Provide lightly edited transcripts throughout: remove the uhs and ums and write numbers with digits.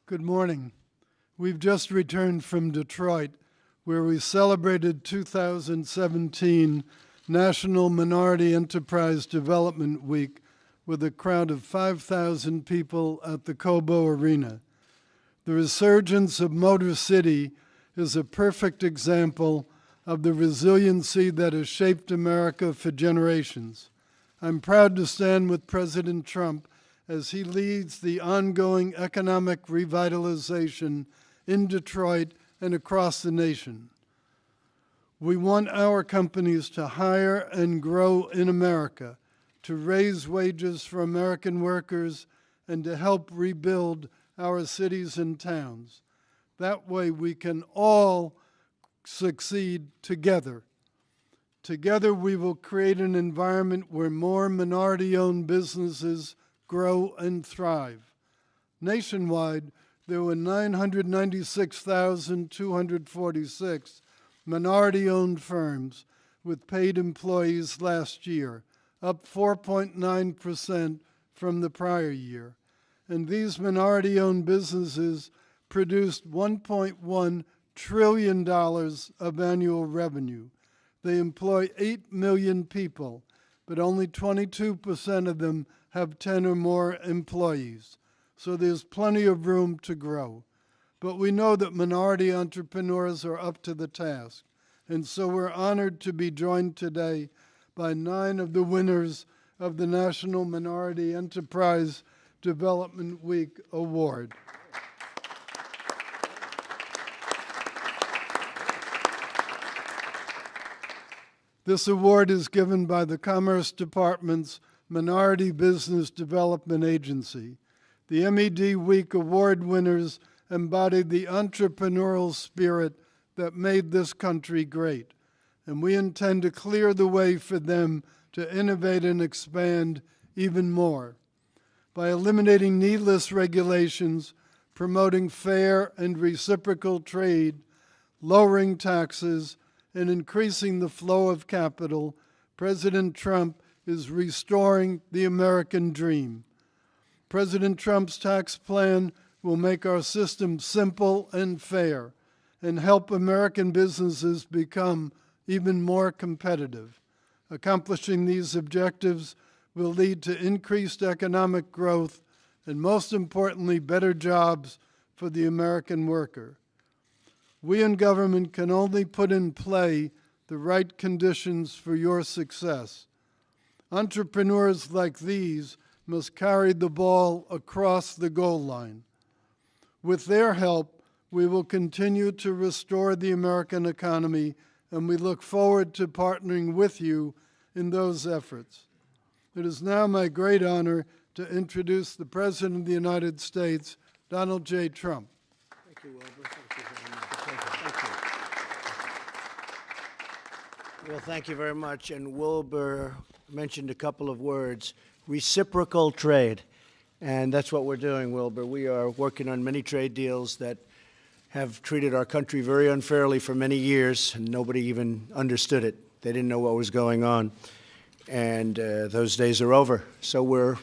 Good morning. We've just returned from Detroit, where we celebrated 2017 National Minority Enterprise Development Week with a crowd of 5,000 people at the Cobo Arena. The resurgence of Motor City is a perfect example of the resiliency that has shaped America for generations. I'm proud to stand with President Trump as he leads the ongoing economic revitalization in Detroit and across the nation. We want our companies to hire and grow in America, to raise wages for American workers, and to help rebuild our cities and towns. That way we can all succeed together. Together we will create an environment where more minority-owned businesses grow and thrive. Nationwide, there were 996,246 minority-owned firms with paid employees last year, up 4.9% from the prior year. And these minority-owned businesses produced $1.1 trillion of annual revenue. They employ 8 million people, but only 22% of them have 10 or more employees. So there's plenty of room to grow. But we know that minority entrepreneurs are up to the task. And so we're honored to be joined today by 9 of the winners of the National Minority Enterprise Development Week Award. This award is given by the Commerce Department's Minority Business Development Agency. The MED Week Award winners embodied the entrepreneurial spirit that made this country great, and we intend to clear the way for them to innovate and expand even more. By eliminating needless regulations, promoting fair and reciprocal trade, lowering taxes, and increasing the flow of capital, President Trump is restoring the American dream. President Trump's tax plan will make our system simple and fair and help American businesses become even more competitive. Accomplishing these objectives will lead to increased economic growth and, most importantly, better jobs for the American worker. We in government can only put in play the right conditions for your success. Entrepreneurs like these must carry the ball across the goal line. With their help, we will continue to restore the American economy, and we look forward to partnering with you in those efforts. It is now my great honor to introduce the President of the United States, Donald J. Trump. Thank you, Wilbur. Well, thank you very much. And Wilbur mentioned a couple of words, reciprocal trade. And that's what we're doing, Wilbur. We are working on many trade deals that have treated our country very unfairly for many years, and nobody even understood it. They didn't know what was going on. And those days are over. So we're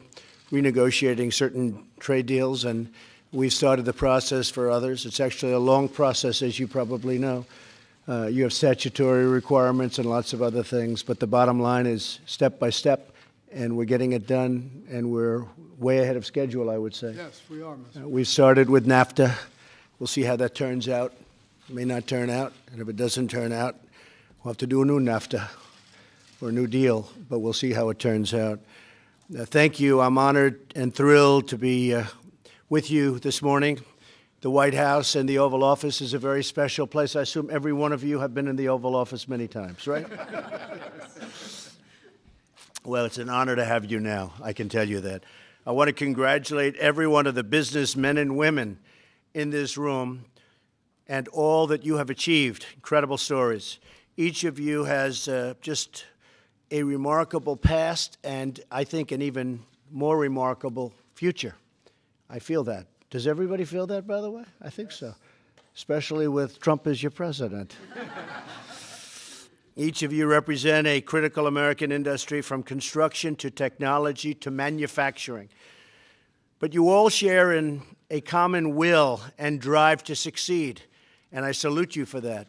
renegotiating certain trade deals, and we've started the process for others. It's actually a long process, as you probably know. You have statutory requirements and lots of other things, but the bottom line is step by step, and we're getting it done, and we're way ahead of schedule, I would say. Yes, we are, Mr. We started with NAFTA. We'll see how that turns out. It may not turn out, and if it doesn't turn out, we'll have to do a new NAFTA or a new deal, but we'll see how it turns out. Thank you. I'm honored and thrilled to be with you this morning. The White House and the Oval Office is a very special place. I assume every one of you have been in the Oval Office many times, right? Well, it's an honor to have you now, I can tell you that. I want to congratulate every one of the businessmen and women in this room and all that you have achieved. Incredible stories. Each of you has just a remarkable past and, I think, an even more remarkable future. I feel that. Does everybody feel that, by the way? I think so, especially with Trump as your president. Each of you represent a critical American industry from construction to technology to manufacturing. But you all share in a common will and drive to succeed, and I salute you for that.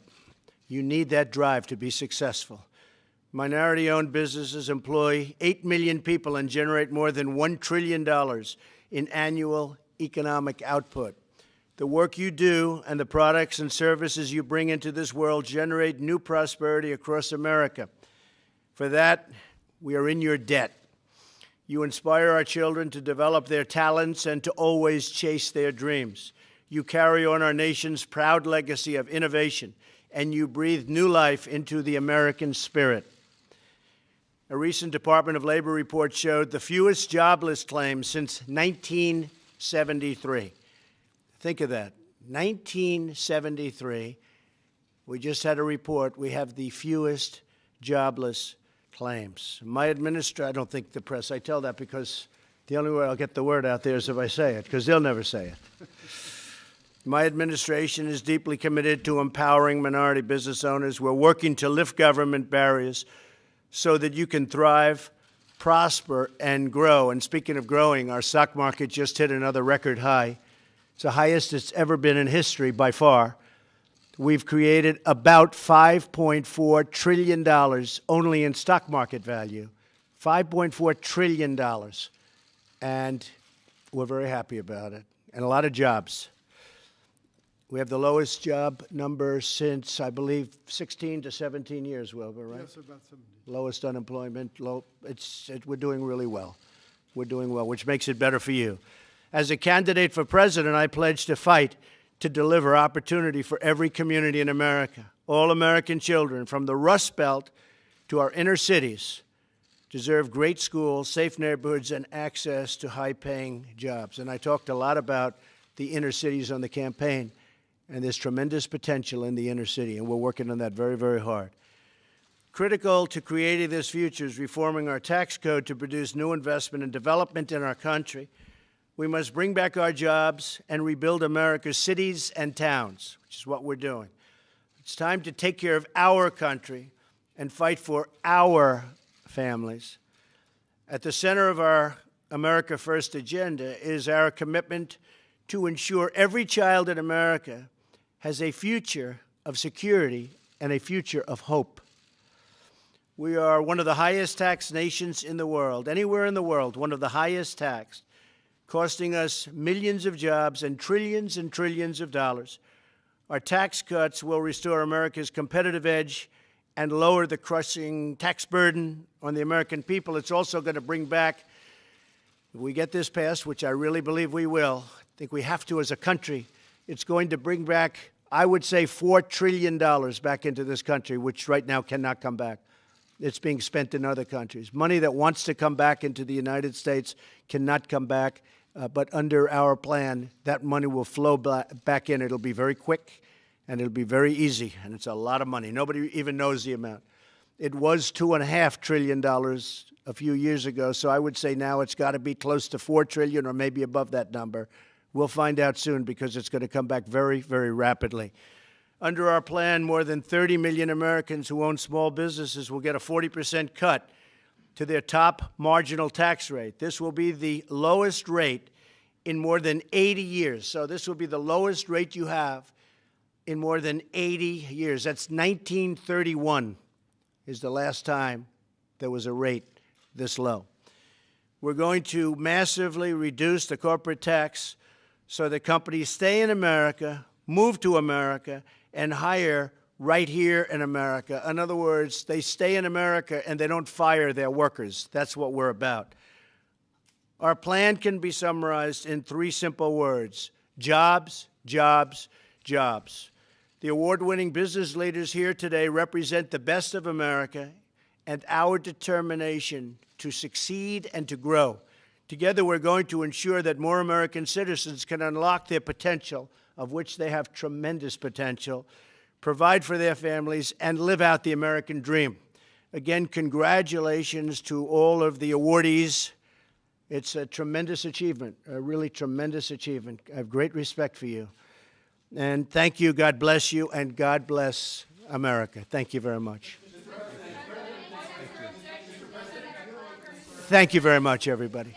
You need that drive to be successful. Minority-owned businesses employ 8 million people and generate more than $1 trillion in annual economic output. The work you do and the products and services you bring into this world generate new prosperity across America. For that, we are in your debt. You inspire our children to develop their talents and to always chase their dreams. You carry on our nation's proud legacy of innovation, and you breathe new life into the American spirit. A recent Department of Labor report showed the fewest jobless claims since 1973. Think of that, 1973. We just had a report. We have the fewest jobless claims. My administration, I don't think the press, I tell that because the only way I'll get the word out there is if I say it, because they'll never say it. My administration is deeply committed to empowering minority business owners. We're working to lift government barriers so that you can thrive, prosper, and grow. And speaking of growing, our stock market just hit another record high. It's the highest it's ever been in history by far. We've created about $5.4 trillion only in stock market value. $5.4 trillion. And we're very happy about it. And a lot of jobs. We have the lowest job number since, I believe, 16 to 17 years, Wilbur, right? Yes, about 70. Lowest unemployment. We're doing really well. We're doing well, which makes it better for you. As a candidate for president, I pledge to fight to deliver opportunity for every community in America. All American children, from the Rust Belt to our inner cities, deserve great schools, safe neighborhoods, and access to high-paying jobs. And I talked a lot about the inner cities on the campaign, and there's tremendous potential in the inner city, and we're working on that very, very hard. Critical to creating this future is reforming our tax code to produce new investment and development in our country. We must bring back our jobs and rebuild America's cities and towns, which is what we're doing. It's time to take care of our country and fight for our families. At the center of our America First agenda is our commitment to ensure every child in America has a future of security and a future of hope. We are one of the highest taxed nations in the world, anywhere in the world, one of the highest taxed, costing us millions of jobs and trillions of dollars. Our tax cuts will restore America's competitive edge and lower the crushing tax burden on the American people. It's also going to bring back, if we get this passed, which I really believe we will, I think we have to as a country, it's going to bring back, I would say, $4 trillion back into this country, which right now cannot come back. It's being spent in other countries. Money that wants to come back into the United States cannot come back, but under our plan, that money will flow back in. It'll be very quick, and it'll be very easy, and it's a lot of money. Nobody even knows the amount. It was $2.5 trillion a few years ago, so I would say now it's got to be close to $4 trillion or maybe above that number. We'll find out soon because it's going to come back very, very rapidly. Under our plan, more than 30 million Americans who own small businesses will get a 40% cut to their top marginal tax rate. This will be the lowest rate in more than 80 years. So this will be the lowest rate you have in more than 80 years. That's 1931 is the last time there was a rate this low. We're going to massively reduce the corporate tax so that companies stay in America, move to America, and hire right here in America. In other words, they stay in America and they don't fire their workers. That's what we're about. Our plan can be summarized in 3 simple words: jobs, jobs, jobs. The award-winning business leaders here today represent the best of America and our determination to succeed and to grow. Together, we're going to ensure that more American citizens can unlock their potential, of which they have tremendous potential, provide for their families, and live out the American dream. Again, congratulations to all of the awardees. It's a tremendous achievement, a really tremendous achievement. I have great respect for you. And thank you, God bless you, and God bless America. Thank you very much. Thank you very much, everybody.